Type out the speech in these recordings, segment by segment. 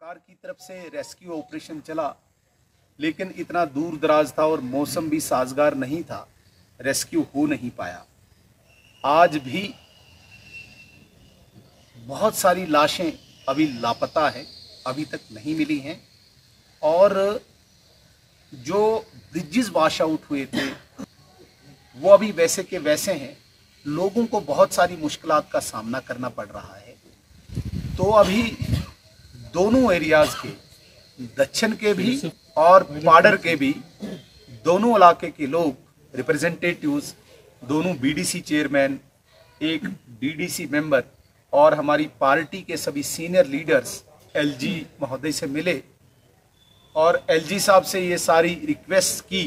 सरकार की तरफ से रेस्क्यू ऑपरेशन चला, लेकिन इतना दूर दराज था और मौसम भी साजगार नहीं था, रेस्क्यू हो नहीं पाया। आज भी बहुत सारी लाशें अभी लापता हैं, अभी तक नहीं मिली हैं। और जो ब्रिजेस वॉश आउट हुए थे वो अभी वैसे के वैसे हैं। लोगों को बहुत सारी मुश्किलात का सामना करना पड़ रहा है। तो अभी दोनों एरियाज़ के, दक्षिण के भी और पाडर के भी, दोनों इलाके के लोग, रिप्रेजेंटेटिव्स, दोनों बीडीसी चेयरमैन, एक डीडीसी मेंबर और हमारी पार्टी के सभी सीनियर लीडर्स एलजी महोदय से मिले और एलजी साहब से ये सारी रिक्वेस्ट की,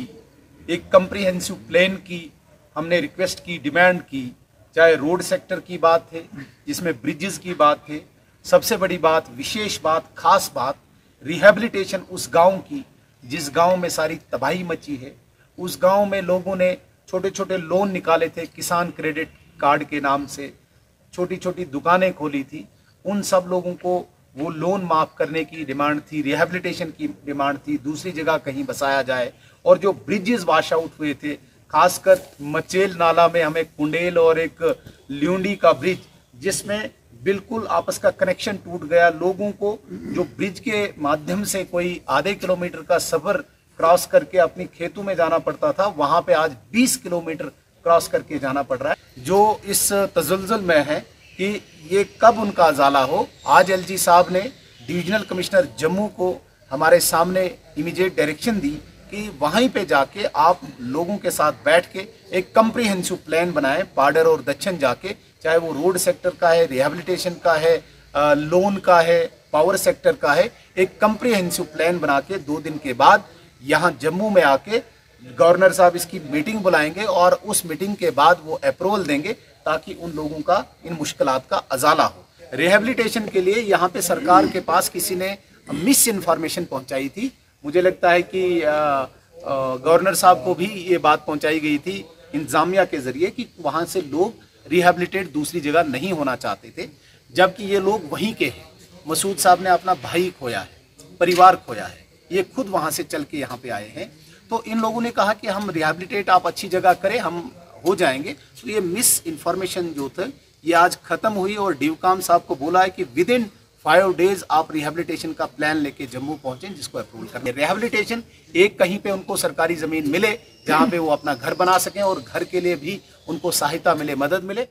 एक कम्प्रिहेंसिव प्लान की हमने रिक्वेस्ट की, डिमांड की। चाहे रोड सेक्टर की बात है, जिसमें ब्रिजेस की बात है, सबसे बड़ी बात, विशेष बात, खास बात, रिहेबिलिटेशन उस गांव की जिस गांव में सारी तबाही मची है। उस गांव में लोगों ने छोटे छोटे लोन निकाले थे, किसान क्रेडिट कार्ड के नाम से छोटी छोटी दुकानें खोली थी। उन सब लोगों को वो लोन माफ़ करने की डिमांड थी, रिहेबिलिटेशन की डिमांड थी, दूसरी जगह कहीं बसाया जाए। और जो ब्रिजेस वॉश आउट हुए थे, खासकर मचेल नाला में हमें कुंडेल और एक ल्यूंडी का ब्रिज, जिसमें बिल्कुल आपस का कनेक्शन टूट गया। लोगों को जो ब्रिज के माध्यम से कोई आधे किलोमीटर का सफ़र क्रॉस करके अपनी खेतों में जाना पड़ता था, वहाँ पे आज 20 किलोमीटर क्रॉस करके जाना पड़ रहा है। जो इस तजल्जुल में है कि ये कब उनका अजाला हो। आज एलजी साहब ने डिविजनल कमिश्नर जम्मू को हमारे सामने इमीडिएट डायरेक्शन दी कि वहीं पे जाके आप लोगों के साथ बैठ के एक कम्प्रिहेंसिव प्लान बनाएं, पाडर और दक्षिण जाके, चाहे वो रोड सेक्टर का है, रिहेबिलिटेशन का है, लोन का है, पावर सेक्टर का है। एक कम्प्रिहेंसिव प्लान बना के 2 दिन के बाद यहाँ जम्मू में आके गवर्नर साहब इसकी मीटिंग बुलाएंगे और उस मीटिंग के बाद वो अप्रूवल देंगे ताकि उन लोगों का इन मुश्किलात का अजाला हो। रिहेबिलिटेशन के लिए यहाँ पे सरकार के पास किसी ने मिस इन्फॉर्मेशन पहुँचाई थी। मुझे लगता है कि गवर्नर साहब को भी ये बात पहुँचाई गई थी इंतजामिया के ज़रिए कि वहाँ से लोग रिहेबिलिटेट दूसरी जगह नहीं होना चाहते थे, जबकि ये लोग वहीं के हैं। मसूद साहब ने अपना भाई खोया है, परिवार खोया है, ये खुद वहाँ से चल के यहाँ पे आए हैं। तो इन लोगों ने कहा कि हम रिहेबिलिटेट आप अच्छी जगह करें, हम हो जाएंगे। तो ये मिस इन्फॉर्मेशन जो थे ये आज ख़त्म हुई और डीवकाम साहब को बोला है कि विदिन 5 डेज आप रिहेबिलिटेशन का प्लान लेके जम्मू पहुंचें, जिसको अप्रूवल करना है। रिहेबिलिटेशन एक कहीं पे उनको सरकारी ज़मीन मिले जहाँ पे वो अपना घर बना सकें और घर के लिए भी उनको सहायता मिले, मदद मिले।